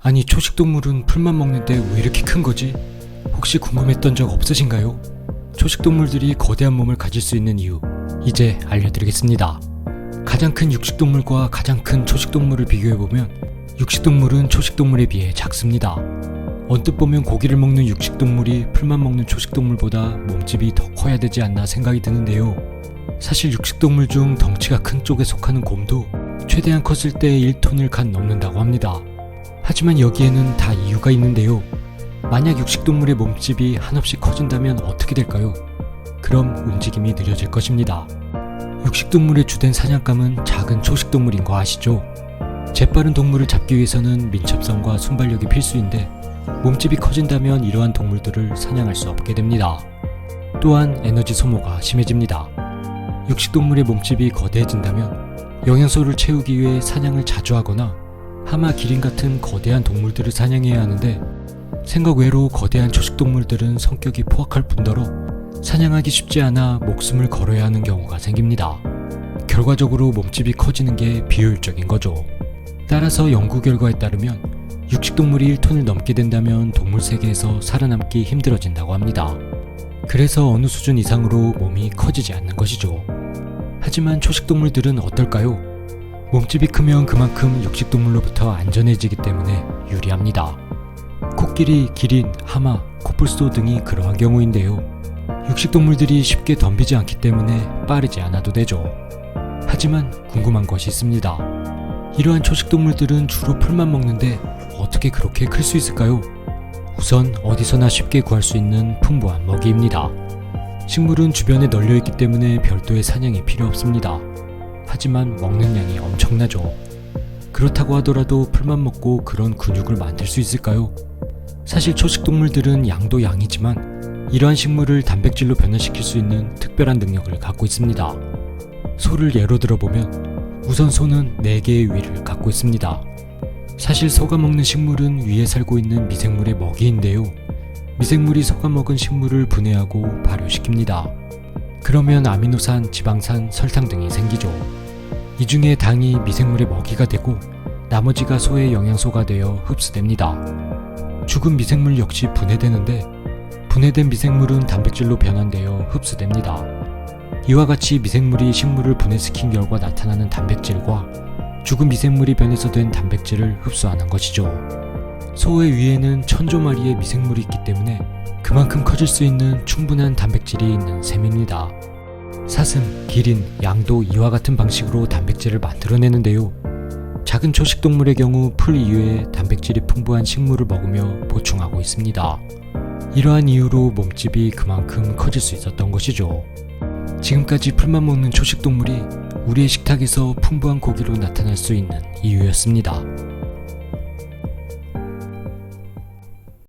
아니 초식동물은 풀만 먹는데 왜 이렇게 큰 거지? 혹시 궁금했던 적 없으신가요? 초식동물들이 거대한 몸을 가질 수 있는 이유, 이제 알려드리겠습니다. 가장 큰 육식동물과 가장 큰 초식동물을 비교해보면 육식동물은 초식동물에 비해 작습니다. 언뜻 보면 고기를 먹는 육식동물이 풀만 먹는 초식동물보다 몸집이 더 커야 되지 않나 생각이 드는데요. 사실 육식동물 중 덩치가 큰 쪽에 속하는 곰도 최대한 컸을 때 1톤을 간 넘는다고 합니다. 하지만 여기에는 다 이유가 있는데요. 만약 육식동물의 몸집이 한없이 커진다면 어떻게 될까요? 그럼 움직임이 느려질 것입니다. 육식동물의 주된 사냥감은 작은 초식동물인 거 아시죠? 재빠른 동물을 잡기 위해서는 민첩성과 순발력이 필수인데 몸집이 커진다면 이러한 동물들을 사냥할 수 없게 됩니다. 또한 에너지 소모가 심해집니다. 육식동물의 몸집이 거대해진다면 영양소를 채우기 위해 사냥을 자주 하거나 하마, 기린 같은 거대한 동물들을 사냥해야 하는데 생각 외로 거대한 초식동물들은 성격이 포악할 뿐더러 사냥하기 쉽지 않아 목숨을 걸어야 하는 경우가 생깁니다. 결과적으로 몸집이 커지는 게 비효율적인 거죠. 따라서 연구 결과에 따르면 육식동물이 1톤을 넘게 된다면 동물 세계에서 살아남기 힘들어진다고 합니다. 그래서 어느 수준 이상으로 몸이 커지지 않는 것이죠. 하지만 초식동물들은 어떨까요? 몸집이 크면 그만큼 육식동물로부터 안전해지기 때문에 유리합니다. 코끼리, 기린, 하마, 코뿔소 등이 그러한 경우인데요. 육식동물들이 쉽게 덤비지 않기 때문에 빠르지 않아도 되죠. 하지만 궁금한 것이 있습니다. 이러한 초식동물들은 주로 풀만 먹는데 어떻게 그렇게 클 수 있을까요? 우선 어디서나 쉽게 구할 수 있는 풍부한 먹이입니다. 식물은 주변에 널려있기 때문에 별도의 사냥이 필요 없습니다. 하지만 먹는 양이 엄청나죠. 그렇다고 하더라도 풀만 먹고 그런 근육을 만들 수 있을까요? 사실 초식동물들은 양도 양이지만 이러한 식물을 단백질로 변화시킬 수 있는 특별한 능력을 갖고 있습니다. 소를 예로 들어보면 우선 소는 4개의 위를 갖고 있습니다. 사실 소가 먹는 식물은 위에 살고 있는 미생물의 먹이인데요. 미생물이 소가 먹은 식물을 분해하고 발효시킵니다. 그러면 아미노산, 지방산, 설탕 등이 생기죠. 이 중에 당이 미생물의 먹이가 되고 나머지가 소의 영양소가 되어 흡수됩니다. 죽은 미생물 역시 분해되는데 분해된 미생물은 단백질로 변환되어 흡수됩니다. 이와 같이 미생물이 식물을 분해시킨 결과 나타나는 단백질과 죽은 미생물이 변해서 된 단백질을 흡수하는 것이죠. 소의 위에는 1000조 마리의 미생물이 있기 때문에 그만큼 커질 수 있는 충분한 단백질이 있는 셈입니다. 사슴, 기린, 양도 이와 같은 방식으로 단백질을 만들어내는데요. 작은 초식동물의 경우 풀 이외에 단백질이 풍부한 식물을 먹으며 보충하고 있습니다. 이러한 이유로 몸집이 그만큼 커질 수 있었던 것이죠. 지금까지 풀만 먹는 초식동물이 우리의 식탁에서 풍부한 고기로 나타날 수 있는 이유였습니다.